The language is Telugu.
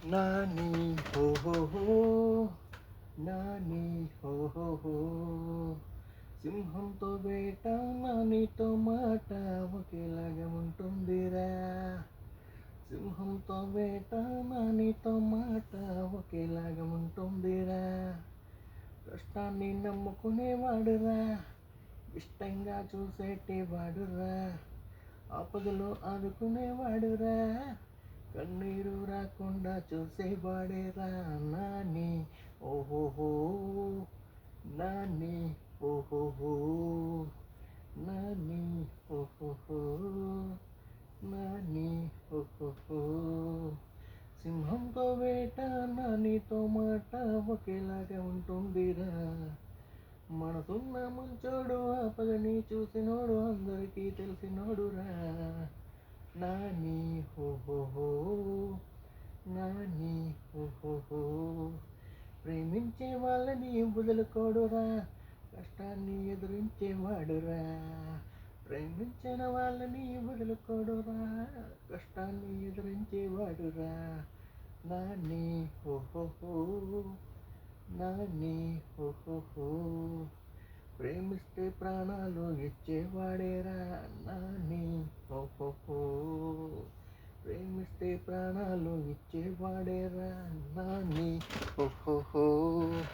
నాని హో హో హో, నాని హో హో హో. సింహంతో వేట, నానితో మాట ఒకేలాగా ఉంటుందిరా. సింహంతో వేట, నానితో మాట ఒకేలాగా ఉంటుందిరా. కష్టాన్ని నమ్ముకునేవాడురా, ఇష్టంగా చూసేటివాడురా. ఆపదలో ఆదుకునేవాడురా, కన్నీరు రాకుండా చూసేవాడేరా. నాని ఓహోహో, నాని ఓహోహో, నాని ఓహోహో, నాని ఓహోహో. సింహంతో వేట, నానితో మాట ఒకేలాగా ఉంటుందిరా. మనసున్న మంచోడు, ఆపదని చూసినోడు, అందరికీ తెలిసినోడురా. నాని హో హో హో, నాని హో హో హో. ప్రేమించే వాళ్ళని వదులుకోడురా, కష్టాన్ని ఎదురించేవాడురా. ప్రేమించిన వాళ్ళని వదులుకోడురా, కష్టాన్ని ఎదురించేవాడురా. నాని హో హో హో, నాని హో హో హో. ప్రేమిస్తే ప్రాణాలు ఇచ్చేవాడేరా. నాని హో హో హో, ప్రేమిస్తే ప్రాణాలు ఇచ్చేవాడేరా. నాని హో హో హో.